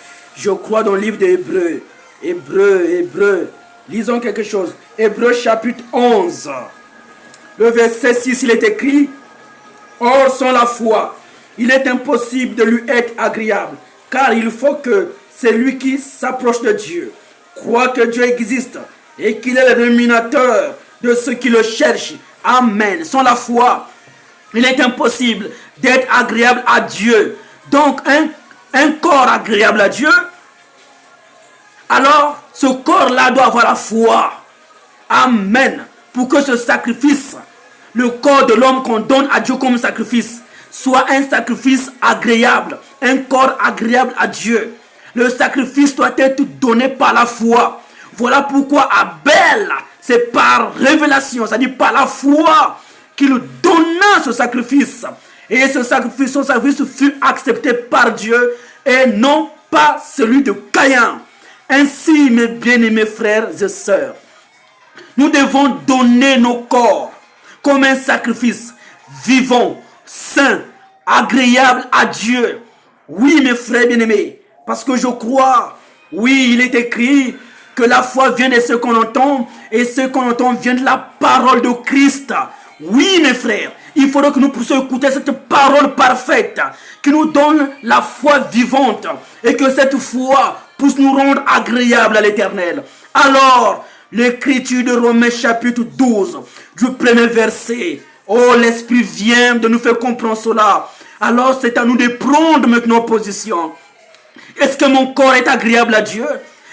A: d'Hébreux. Hébreux. Lisons quelque chose. Hébreux chapitre 11. Le verset 6, il est écrit: Or, sans la foi, il est impossible de lui être agréable, car il faut que celui qui s'approche de Dieu croit que Dieu existe et qu'il est le rémunérateur de ceux qui le cherchent. Amen. Sans la foi, il est impossible d'être agréable à Dieu. Donc, un corps agréable à Dieu, alors ce corps-là doit avoir la foi. Amen. Pour que ce sacrifice, le corps de l'homme qu'on donne à Dieu comme sacrifice, soit un sacrifice agréable, un corps agréable à Dieu. Le sacrifice doit être donné par la foi. Voilà pourquoi Abel, c'est par révélation, c'est-à-dire par la foi, qu'il donna ce sacrifice. Et son sacrifice fut accepté par Dieu et non pas celui de Caïn. Ainsi, mes bien-aimés frères et sœurs, nous devons donner nos corps comme un sacrifice vivant, sain, agréable à Dieu. Oui, mes frères bien-aimés, parce que je crois, oui, il est écrit que la foi vient de ce qu'on entend et ce qu'on entend vient de la parole de Christ. Oui, mes frères, il faudra que nous puissions écouter cette parole parfaite qui nous donne la foi vivante et que cette foi puisse nous rendre agréables à l'Éternel. Alors, l'écriture de Romains chapitre 12, du premier verset, oh, l'Esprit vient de nous faire comprendre cela. Alors, c'est à nous de prendre maintenant position. Est-ce que mon corps est agréable à Dieu?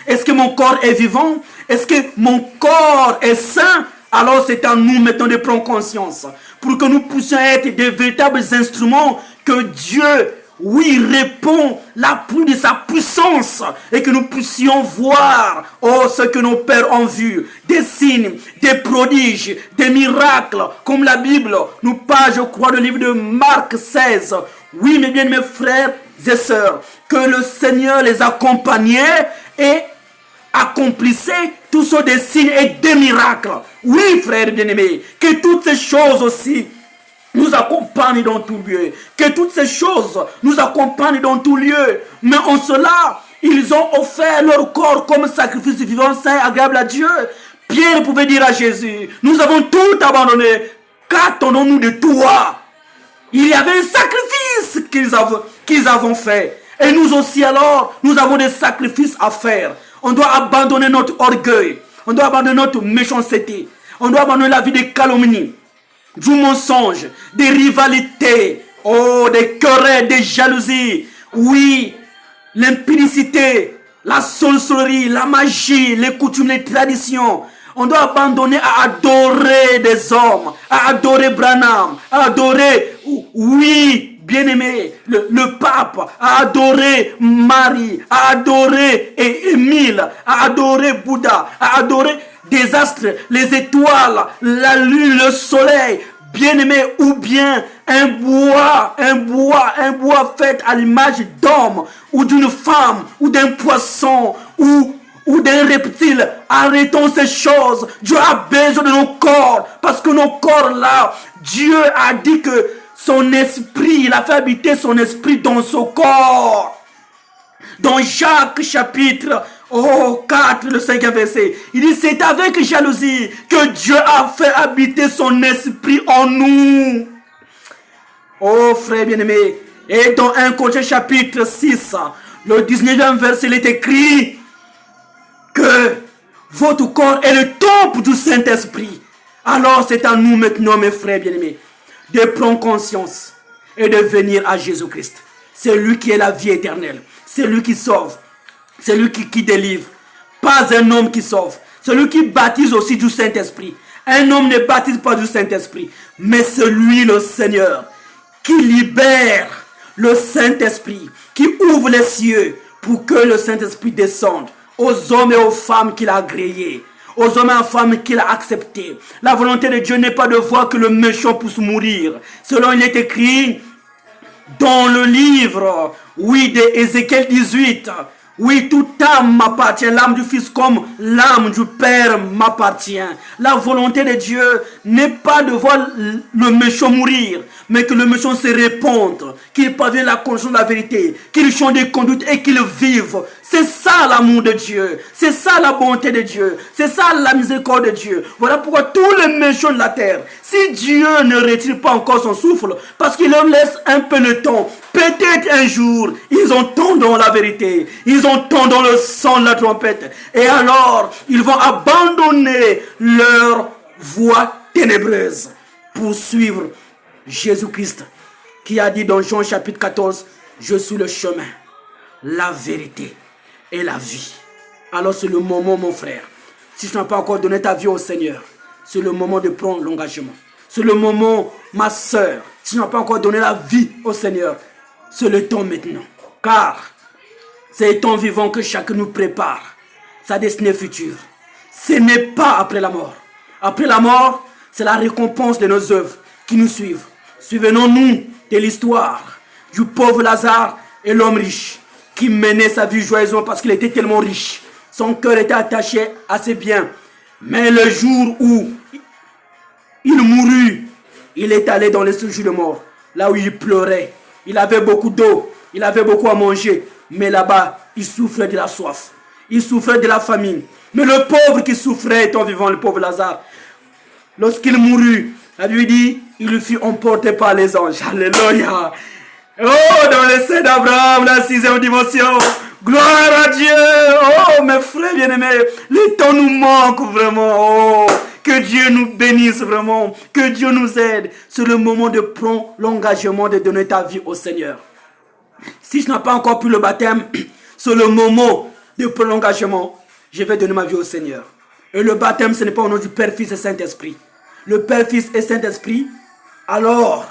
A: Est-ce que mon corps est vivant? Est-ce que mon corps est sain? Alors c'est à nous maintenant de prendre conscience pour que nous puissions être des véritables instruments que Dieu, oui, répond la pluie de sa puissance et que nous puissions voir, oh, ce que nos pères ont vu, des signes, des prodiges, des miracles, comme la Bible nous parle, je crois, le livre de Marc 16. Oui, mes bien, mes frères et sœurs, que le Seigneur les accompagnait et accomplissait tous ceux des signes et des miracles. Oui, frères bien-aimés, que toutes ces choses aussi nous accompagnent dans tout lieu. Que toutes ces choses nous accompagnent dans tout lieu. Mais en cela, ils ont offert leur corps comme sacrifice vivant, saint, agréable à Dieu. Pierre pouvait dire à Jésus: nous avons tout abandonné. Qu'attendons-nous de toi? Il y avait un sacrifice qu'ils avaient fait. Et nous aussi alors, nous avons des sacrifices à faire. On doit abandonner notre orgueil. On doit abandonner notre méchanceté. On doit abandonner la vie des calomnies, du mensonge, des rivalités, oh, des querelles, des jalousies. Oui, l'impudicité, la sorcellerie, la magie, les coutumes, les traditions. On doit abandonner à adorer des hommes, à adorer Branham, à adorer, oui, bien-aimé, le pape, à adorer Marie, à adorer Émile, à adorer Bouddha, à adorer des astres, les étoiles, la lune, le soleil, bien-aimé, ou bien un bois fait à l'image d'homme, ou d'une femme, ou d'un poisson, ou d'un reptile. Arrêtons ces choses. Dieu a besoin de nos corps, parce que nos corps là, Dieu a dit que son esprit, il a fait habiter son esprit dans ce corps. Dans Jacques chapitre 4, le 5e verset, il dit: c'est avec jalousie que Dieu a fait habiter son esprit en nous. Oh frère bien-aimé, et dans 1 Corinthiens chapitre 6, le 19e verset, il est écrit que votre corps est le temple du Saint-Esprit. Alors c'est à nous maintenant, mes frères bien-aimés, de prendre conscience et de venir à Jésus-Christ. C'est lui qui est la vie éternelle. C'est lui qui sauve. C'est lui qui délivre. Pas un homme qui sauve. C'est lui qui baptise aussi du Saint-Esprit. Un homme ne baptise pas du Saint-Esprit, mais c'est lui le Seigneur qui libère le Saint-Esprit, qui ouvre les cieux pour que le Saint-Esprit descende aux hommes et aux femmes qu'il a agréés, aux hommes et aux femmes qu'il a acceptés. La volonté de Dieu n'est pas de voir que le méchant puisse mourir. Selon il est écrit dans le livre, oui, d'Ézéchiel 18, oui, toute âme m'appartient, l'âme du Fils comme l'âme du Père m'appartient. La volonté de Dieu n'est pas de voir le méchant mourir, mais que le méchant se répande, qu'il parvienne la conscience de la vérité, qu'il change de conduite et qu'il vive. C'est ça l'amour de Dieu, c'est ça la bonté de Dieu, c'est ça la miséricorde de Dieu. Voilà pourquoi tous les méchants de la terre, si Dieu ne retire pas encore son souffle, parce qu'il leur laisse un peu le temps, peut-être un jour, ils entendront la vérité, ils entendront le son de la trompette, et alors, ils vont abandonner leur voie ténébreuse pour suivre Jésus-Christ, qui a dit dans Jean chapitre 14, « Je suis le chemin, la vérité et la vie. » Alors c'est le moment, mon frère, si tu n'as pas encore donné ta vie au Seigneur, c'est le moment de prendre l'engagement. C'est le moment, ma soeur, si tu n'as pas encore donné la vie au Seigneur, c'est le temps maintenant. Car c'est le temps vivant que chacun nous prépare sa destinée future. Ce n'est pas après la mort. Après la mort, c'est la récompense de nos œuvres qui nous suivent. Souvenons-nous de l'histoire du pauvre Lazare et l'homme riche qui menait sa vie joyeusement parce qu'il était tellement riche. Son cœur était attaché à ses biens. Mais le jour où il mourut, il est allé dans les séjours de mort, là où il pleurait. Il avait beaucoup d'eau, il avait beaucoup à manger, mais là-bas, il souffrait de la soif, il souffrait de la famine. Mais le pauvre qui souffrait étant vivant, le pauvre Lazare, lorsqu'il mourut, la Bible dit, il fut emporté par les anges. Alléluia. Oh, dans le sein d'Abraham, la 6e dimension. Gloire à Dieu. Oh, mes frères bien-aimés, le temps nous manque vraiment. Oh, que Dieu nous bénisse vraiment. Que Dieu nous aide. C'est le moment de prendre l'engagement de donner ta vie au Seigneur. Si je n'ai pas encore pu le baptême, c'est le moment de prendre l'engagement. Je vais donner ma vie au Seigneur. Et le baptême, ce n'est pas au nom du Père, Fils et Saint-Esprit. Le Père, Fils et Saint-Esprit, alors,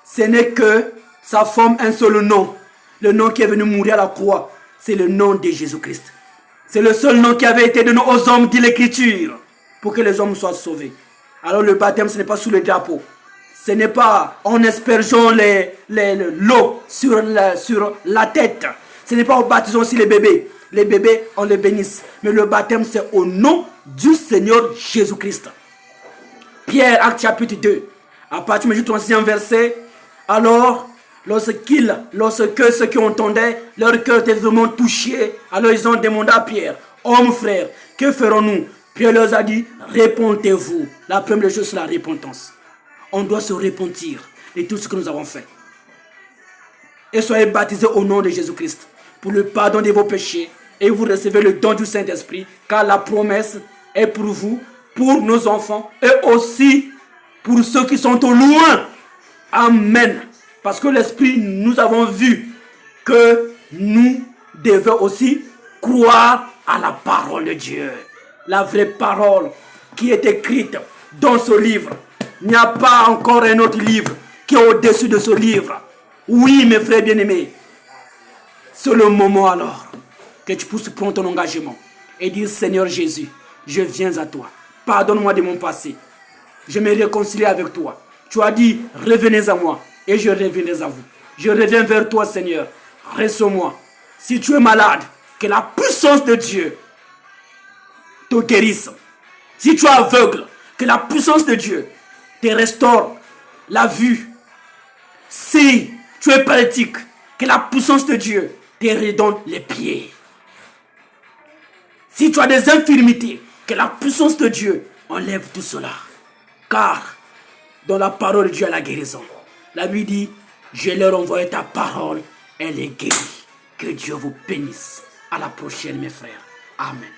A: ce n'est que ça forme un seul nom. Le nom qui est venu mourir à la croix, c'est le nom de Jésus-Christ. C'est le seul nom qui avait été donné aux hommes, dit l'Écriture, pour que les hommes soient sauvés. Alors le baptême, ce n'est pas sous le drapeau. Ce n'est pas en aspergeant l'eau sur la tête. Ce n'est pas en baptisant aussi les bébés. Les bébés, on les bénisse. Mais le baptême, c'est au nom du Seigneur Jésus-Christ. Pierre, acte chapitre 2, à partir du 36e verset, alors, lorsque ceux qui entendaient, leur cœur était vraiment touché, alors ils ont demandé à Pierre, homme frère, que ferons-nous? Pierre leur a dit, répentez-vous. La première chose, c'est la repentance. On doit se repentir de tout ce que nous avons fait. Et soyez baptisés au nom de Jésus-Christ pour le pardon de vos péchés et vous recevez le don du Saint-Esprit, car la promesse est pour vous, pour nos enfants et aussi pour ceux qui sont au loin. Amen. Parce que l'Esprit, nous avons vu que nous devons aussi croire à la parole de Dieu. La vraie parole qui est écrite dans ce livre. Il n'y a pas encore un autre livre qui est au-dessus de ce livre. Oui, mes frères bien-aimés, c'est le moment alors que tu puisses prendre ton engagement et dire, Seigneur Jésus, je viens à toi. Pardonne-moi de mon passé. Je me réconcilie avec toi. Tu as dit, revenez à moi et je reviendrai à vous. Je reviens vers toi, Seigneur. Reçois-moi. Si tu es malade, que la puissance de Dieu te guérisse. Si tu es aveugle, que la puissance de Dieu te restaure la vue. Si tu es paralytique, que la puissance de Dieu te redonne les pieds. Si tu as des infirmités, que la puissance de Dieu enlève tout cela. Car dans la parole de Dieu a la guérison. La Bible dit, je leur envoie ta parole, elle est guérie. Que Dieu vous bénisse. À la prochaine, mes frères. Amen.